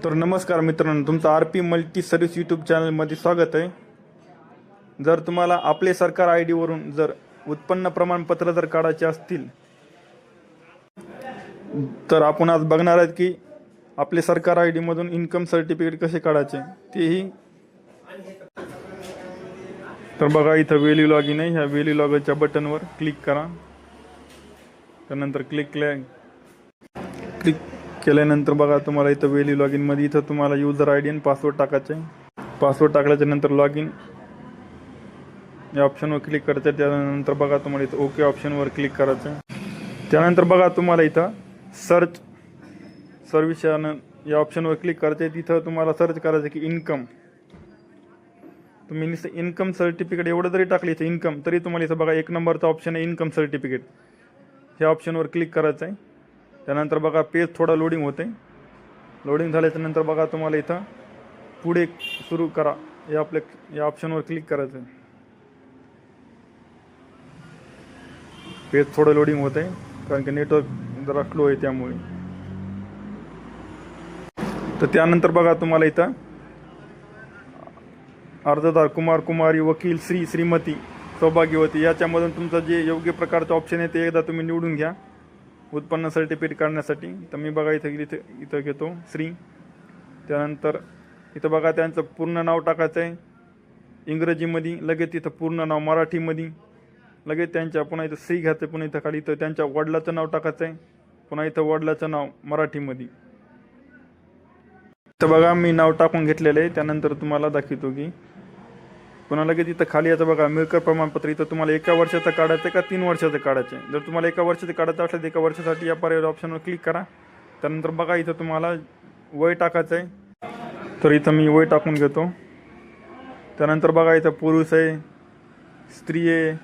तर नमस्कार मित्रांनो, तुमचं RP मल्टी सर्व्हिस यूट्यूब चॅनलमध्ये स्वागत आहे. जर तुम्हाला आपले सरकार ID वरून जर उत्पन्न प्रमाणपत्र जर काढायचे असतील तर आपण आज बघणार आहेत की आपले सरकार ID मधून इन्कम सर्टिफिकेट कसे काढायचे तेही. तर बघा, इथं व्हॅल्यू लॉगिन आहे. ह्या व्हॅल्यू लॉगिनच्या बटनवर क्लिक करा. त्यानंतर क्लिक केल्यानंतर बघा, तुम्हाला इथं व्हॅल्यू लॉगिन मध्ये इथं तुम्हाला युजर ID आणि पासवर्ड टाकायचे. पासवर्ड टाकल्याच्या नंतर लॉगिन या ऑप्शनवर क्लिक करायचं. त्यानंतर बघा, तुम्हाला इथं ओके ऑप्शनवर क्लिक करायचं. त्यानंतर बघा, तुम्हाला इथं सर्च सर्व्हिस या ऑप्शनवर क्लिक करायचं. तिथं तुम्हाला सर्च करायचं की इन्कम. तुम्ही नुसतं इन्कम सर्टिफिकेट एवढं जरी टाकलं इथं इन्कम, तरी तुम्हाला इथं बघा 1 नंबरचा ऑप्शन आहे इन्कम सर्टिफिकेट. ह्या ऑप्शनवर क्लिक करायचं आहे. त्यानंतर बघा, पेज थोडा लोडिंग होते. लोडिंग झाल्याच्या नंतर बघा, तुम्हाला इथं पुढे सुरू करा या ऑप्शनवर क्लिक करायचं आहे. पेज थोडं लोडिंग होते कारण की नेटवर्क जरा स्लो आहे त्यामुळे. तर त्यानंतर बघा, तुम्हाला इथं अर्जदार कुमार कुमारी वकील श्री श्रीमती सौभाग्यवती याच्यामधून तुमचं जे योग्य प्रकारचं ऑप्शन आहे ते एकदा तुम्ही निवडून घ्या उत्पन्न सर्टिफिकेट काढण्यासाठी. तर मी बघा इथं घेतो श्री. त्यानंतर इथं बघा, त्यांचं पूर्ण नाव टाकायचं आहे इंग्रजीमध्ये, लगेच इथं पूर्ण नाव मराठीमध्ये, लगेच त्यांच्या पुन्हा इथं श्री घ्यायचं. पुन्हा इथं खाली इथं त्यांच्या वडिलाचं नाव टाकायचं आहे. पुन्हा इथं वडिलाचं नाव मराठीमध्ये. तर बघा, मी नाव टाकून घेतलेलं आहे. त्यानंतर तुम्हाला दाखवतो की पुन्हा लगेच इथं खाली याचं बघा मिळकत प्रमाणपत्र. इथं तुम्हाला 1 वर्षाचं काढायचं का 3 वर्षाचं काढायचं. जर तुम्हाला 1 वर्षाचं काढायचं असलं तर 1 वर्षासाठी या पर्याय ऑप्शनवर क्लिक करा. त्यानंतर बघा, इथं तुम्हाला वय टाकायचं आहे. तर इथं मी वय टाकून घेतो. त्यानंतर बघा, इथं पुरुष आहे, स्त्री आहे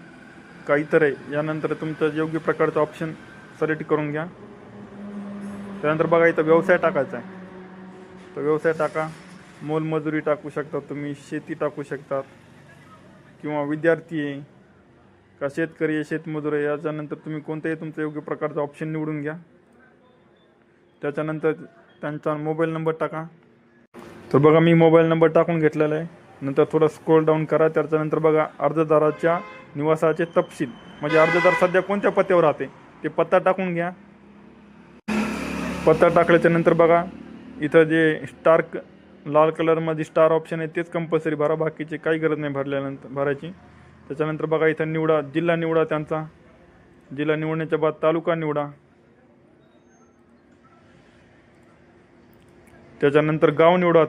का इतर आहे, यानंतर तुमचं योग्य प्रकारचं ऑप्शन सिलेक्ट करून घ्या. त्यानंतर बघा, इथं व्यवसाय टाकायचा आहे. तर व्यवसाय टाका. मोलमजुरी टाकू शकता तुम्ही, शेती टाकू शकतात, किंवा विद्यार्थी आहे का शेतकरी आहे, शेतमजूर आहे. याच्यानंतर तुम्ही कोणत्याही तुमचं योग्य प्रकारचं ऑप्शन निवडून घ्या. त्याच्यानंतर त्यांचा मोबाईल नंबर टाका. तर बघा, मी मोबाईल नंबर टाकून घेतलेला आहे. नंतर थोडं स्क्रोल डाऊन करा. त्याच्यानंतर बघा, अर्जदाराच्या निवासाचे तपशील, म्हणजे अर्जदार सध्या कोणत्या पत्त्यावर राहते ते पत्ता टाकून घ्या. पत्ता टाकल्याच्या नंतर बघा, इथं जे स्टार लाल कलरमध्ये स्टार ऑप्शन आहे तेच कंपल्सरी भरा, बाकीचे काही गरज नाही भरायची. त्याच्यानंतर बघा, इथं निवडा जिल्हा, निवडा त्यांचा जिल्हा. निवडण्याच्या बाद तालुका निवडा. त्याच्यानंतर गाव निवडा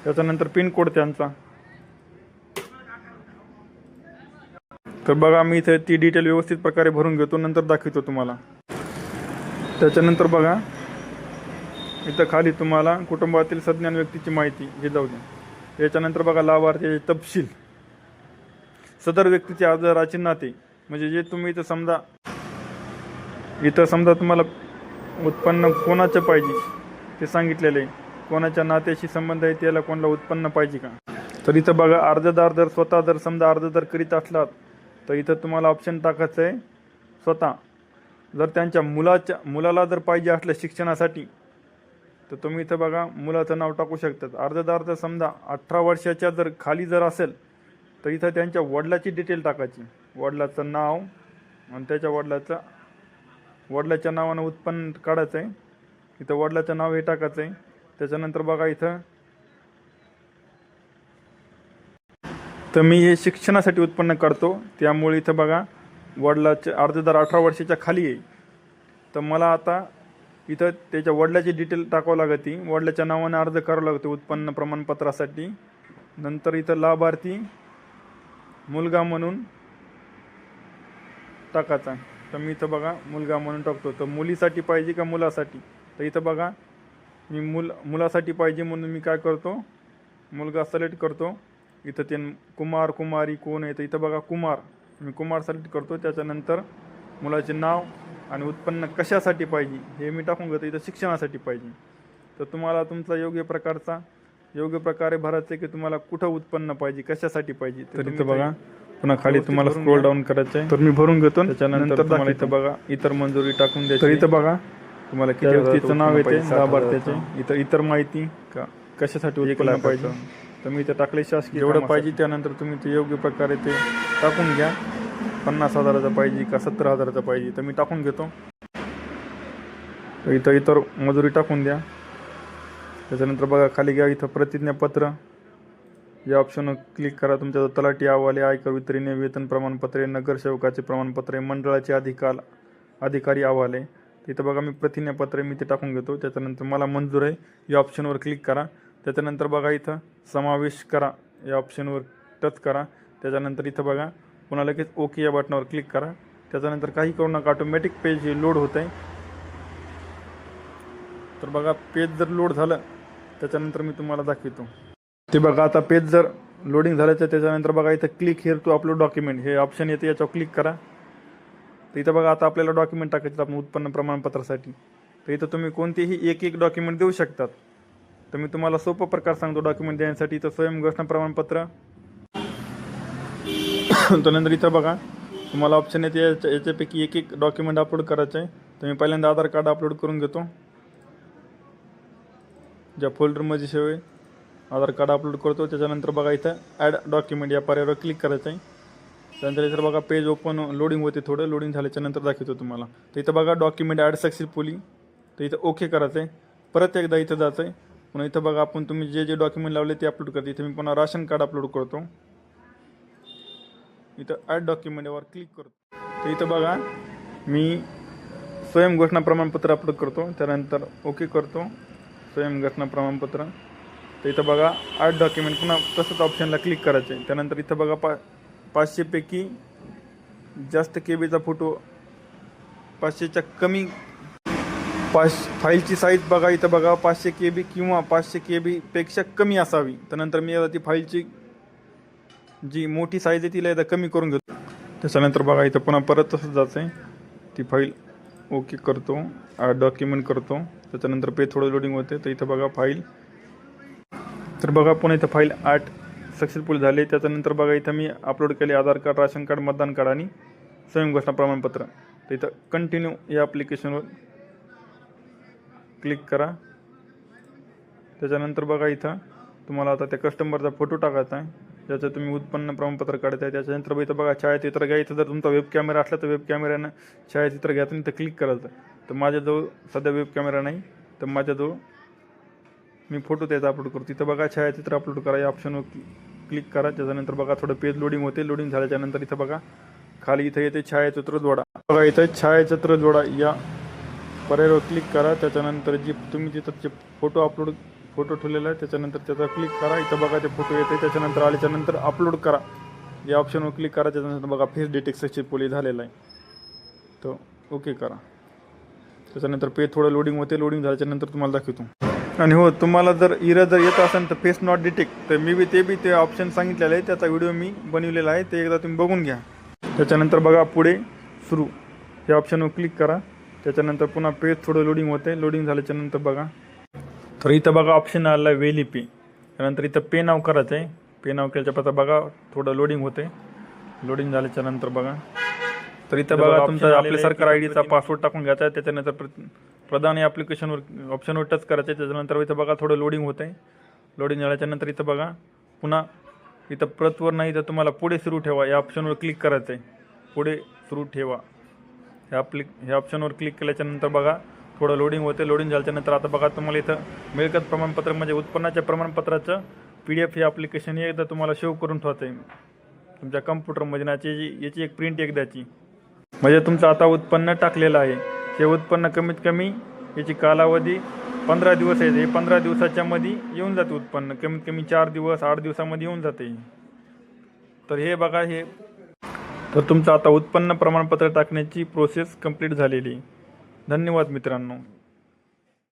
त्याच्यानंतर पिनकोड त्यांचा. तर बघा, मी इथे ती डिटेल व्यवस्थित प्रकारे भरून घेतो, नंतर दाखवतो तुम्हाला. त्याच्यानंतर बघा, इथं खाली तुम्हाला कुटुंबातील सज्ञान व्यक्तीची माहिती हे जाऊ द्या. याच्यानंतर बघा, लाभार्थीचे तपशील, सदर व्यक्तीचे अर्जदाराचे नाते, म्हणजे जे तुम्ही इथं समजा तुम्हाला उत्पन्न कोणाचं पाहिजे ते सांगितलेलं आहे. कोणाच्या नात्याशी संबंध आहे, त्याला कोणाला उत्पन्न पाहिजे का. तर इथं बघा, अर्जदार जर स्वतः जर समजा अर्जदार करीत असलात तर इथं तुम्हाला ऑप्शन टाकायचं आहे स्वतः. जर त्यांच्या मुलाला जर पाहिजे असलं शिक्षणासाठी तर तुम्ही इथं बघा मुलाचं नाव टाकू शकतात. अर्जदार जर समजा 18 वर्षाच्या जर खाली जर असेल तर इथं त्यांच्या वडिलाची डिटेल टाकायची. वडिलाचं नाव आणि त्याच्या वडिलाच्या नावानं उत्पन्न काढायचं आहे. इथं वडिलाचं नाव हे टाकायचं आहे. त्याच्यानंतर बघा, इथं तर मी हे शिक्षणासाठी उत्पन्न काढतो, त्यामुळे इथं बघा वडिलाचे अर्जदार 18 वर्षाच्या खाली आहे. तर मला आता इथं त्याच्या वडिलाची डिटेल टाकावं लागते. वडिलाच्या नावाने अर्ज करावं लागतो उत्पन्न प्रमाणपत्रासाठी. नंतर इथं लाभार्थी मुलगा म्हणून टाकायचा. तर मी इथं बघा मुलगा म्हणून टाकतो. तर मुलीसाठी पाहिजे का मुलासाठी. तर इथं बघा, मी मुलासाठी पाहिजे म्हणून मी काय करतो, मुलगा सिलेक्ट करतो. इथं ते कुमार कुमारी कोण आहे तर इथं बघा कुमार, मी कुमार सिलेक्ट करतो. त्याच्यानंतर मुलाचे नाव आणि उत्पन्न कशासाठी पाहिजे हे मी टाकून घेतो. इथं शिक्षणासाठी पाहिजे. तर तुम्हाला तुमचा योग्य प्रकारे भरायचं आहे की तुम्हाला कुठं उत्पन्न पाहिजे, कशासाठी पाहिजे. तर इथं बघा, पुन्हा खाली तुम्हाला स्क्रोल डाऊन करायचं आहे. तर मी भरून घेतो. त्याच्यानंतर तुम्हाला इथं बघा इतर मंजुरी टाकून द्यायची. तर इथं बघा, तुम्हाला किती व्यक्तीचं नाव येते, लाभार्थ्याचे, इतर माहिती का कशासाठी उत्पन्न पाहिजे तर मी इथे टाकले शासकीय जेवढं पाहिजे त्यानंतर तुम्ही ते योग्य प्रकारे ते टाकून घ्या. 50,000चं पाहिजे का 70,000चं पाहिजे तर मी टाकून घेतो. इथं इतर मजुरी टाकून द्या. त्याच्यानंतर बघा खाली घ्या, इथं प्रतिज्ञापत्र या ऑप्शनवर क्लिक करा. तुमच्या तलाठी अहवाल, आयकर वितरणी, वेतन प्रमाणपत्रे, नगरसेवकाचे प्रमाणपत्रे, मंडळाचे अधिकारी अहवाल आहे. तिथं बघा मी प्रतिज्ञापत्र मी ते टाकून घेतो. त्याच्यानंतर मला मंजूर आहे या ऑप्शनवर क्लिक करा. त्याच्यानंतर बघा इथं समावेश करा या ऑप्शनवर टच करा. त्याच्यानंतर इथं बघा पुन्हा लगेच ओके या बटनावर क्लिक करा. त्याच्यानंतर काही करू नका, ऑटोमॅटिक पेज हे लोड होत आहे. तर बघा पेज जर लोड झालं त्याच्यानंतर मी तुम्हाला दाखवतो. ते बघा आता पेज जर लोडिंग झाल्याचं त्याच्यानंतर बघा इथं click here to upload document हे ऑप्शन येते, याच्यावर क्लिक करा. तर इथं बघा आता आपल्याला डॉक्युमेंट टाकायचं आपण उत्पन्न प्रमाणपत्रासाठी. तर इथं तुम्ही कोणतेही एक डॉक्युमेंट देऊ शकतात. तर मी तुम्हाला सोपं प्रकार सांगतो डॉक्युमेंट देण्यासाठी. इथं स्वयं घोषणा प्रमाणपत्र, त्यानंतर इथं बघा तुम्हाला ऑप्शन येते याच्यापैकी एक डॉक्युमेंट अपलोड करायचं आहे. तर मी पहिल्यांदा आधार कार्ड अपलोड करून घेतो. ज्या फोल्डरमध्ये सेव आहे आधार कार्ड अपलोड करतो. त्याच्यानंतर बघा इथं ॲड डॉक्युमेंट या पर्यायावर क्लिक करायचं आहे. त्यानंतर इथं बघा पेज ओपन लोडिंग होते, थोडं लोडिंग झाल्याच्यानंतर दाखवतो तुम्हाला. तर इथं बघा डॉक्युमेंट ॲड सक्सेसफुली, तर इथं ओके करायचं आहे. परत एकदा इथं जायचं आहे. पुन्हा इथं बघा आपण तुम्ही जे डॉक्युमेंट लावले ते अपलोड करते. इथं मी पुन्हा राशन कार्ड अपलोड करतो. इथं ॲड डॉक्युमेंट यावर क्लिक करतो. तर इथं बघा मी स्वयं घोषणा प्रमाणपत्र अपलोड करतो. त्यानंतर ओके करतो स्वयं घोषणा प्रमाणपत्र. तर इथं बघा ॲड डॉक्युमेंट पुन्हा तसंच ऑप्शनला क्लिक करायचं आहे. त्यानंतर इथं बघा 500पैकी जास्त केबीचा फोटो, 500च्या कमी फाईलची साईज बघा इथं बघा 500 KB किंवा 500 KBपेक्षा कमी असावी. त्यानंतर मी आता ती फाईलची जी मोठी साईज आहे तिला एकदा कमी करून घेतो. त्याच्यानंतर बघा इथं पुन्हा परत तसंच जायचं आहे. ती फाईल ओके करतो, डॉक्युमेंट करतो. त्याच्यानंतर पे थोडं लोडिंग होते. तर इथं बघा फाईल, तर बघा पुन्हा इथं फाईल 8 सक्सेसफुल झाले. त्याच्यानंतर बघा इथं मी अपलोड केले आधार कार्ड, राशन कार्ड, मतदान कार्ड आणि स्वयं घोषणा प्रमाणपत्र. तर इथं कंटिन्यू या ॲप्लिकेशनवर क्लिक करा. त्याच्यानंतर बघा इथं तुम्हाला आता त्या कस्टमरचा फोटो टाकायचा आहे, ज्याचं तुम्ही उत्पन्न प्रमाणपत्र काढत आहे. त्याच्यानंतर इथं बघा छायाचित्र घ्या. इथं जर तुमचा वेब कॅमेरा असला तर वेब कॅमेऱ्यानं छायाचित्र घ्यायचं, इथं क्लिक करायचं. तर माझ्याजवळ सध्या वेब कॅमेरा नाही, तर माझ्याजवळ मी फोटो त्याचा अपलोड करतो. तिथं बघा छायाचित्र अपलोड करा या ऑप्शनवर क्लिक करा. त्याच्यानंतर बघा थोडं पेज लोडिंग होते. लोडिंग झाल्याच्यानंतर इथं बघा खाली इथं येते छायाचित्र जोडा. बघा इथं छायाचित्र जोडा या पर्यायावर क्लिक करा. त्याच्यानंतर जी तुम्ही तिथं जे फोटो ठेवलेला आहे त्याच्यानंतर त्याचा क्लिक करा. इथं बघा ते फोटो येते. त्याच्यानंतर आल्याच्यानंतर अपलोड करा या ऑप्शनवर क्लिक करा. त्याच्यानंतर बघा फेस डिटेक्ट सक्सेसफुली झालेला आहे, तो ओके करा. त्याच्यानंतर पेज थोडं लोडिंग होते. लोडिंग झाल्याच्यानंतर तुम्हाला दाखवतो. आणि हो, तुम्हाला जर एरर जर असेल तर फेस नॉट डिटेक्ट, तर मी ते ऑप्शन सांगितलेलं आहे, त्याचा व्हिडिओ मी बनवलेला आहे, ते एकदा तुम्ही बघून घ्या. त्याच्यानंतर बघा पुढे सुरू या ऑप्शनवर क्लिक करा. त्याच्यानंतर पुन्हा पेज थोडं लोडिंग होते. लोडिंग झाल्याच्यानंतर बघा तर इथं बघा ऑप्शन आला आहे वेली पे. त्यानंतर इथं पे नाव करायचं आहे. पे नाव केल्याच्या पता बघा थोडं लोडिंग होते. लोडिंग झाल्याच्यानंतर बघा तर इथं बघा तुमचा आपल्या सरकार आयडीचा पासवर्ड टाकून घ्यायचा आहे. त्याच्यानंतर प्रदान या ॲप्लिकेशनवर ऑप्शनवर टच करायचं आहे. त्याच्यानंतर इथं बघा थोडं लोडिंग होतं आहे. लोडिंग झाल्याच्यानंतर इथं बघा पुन्हा इथं प्रतवर नाही तर तुम्हाला पुढे सुरू ठेवा या ऑप्शनवर क्लिक करायचं आहे. पुढे सुरू ठेवा ह्या ऑप्शनवर क्लिक केल्याच्यानंतर बघा थोडं लोडिंग होते. लोडिंग झाल्याच्यानंतर आता बघा तुम्हाला इथं मिळकत प्रमाणपत्र म्हणजे उत्पन्नाच्या प्रमाणपत्राचं PDF हे ॲप्लिकेशन एकदा तुम्हाला सेव्ह करून ठेवायचं आहे तुमच्या कम्प्युटरमध्ये. याची एक प्रिंट एक द्यायची, म्हणजे तुमचं आता उत्पन्न टाकलेलं आहे. हे उत्पन्न कमीत कमी याची कालावधी 15 दिवस आहे. हे 15 दिवसाच्या मध्ये येऊन जाते उत्पन्न, कमीत कमी 4 दिवस 8 दिवसामध्ये येऊन जाते. तर हे बघा तर तुमचं आता उत्पन्न प्रमाणपत्र टाकण्याची प्रोसेस कंप्लीट झालेली. धन्यवाद मित्रांनो.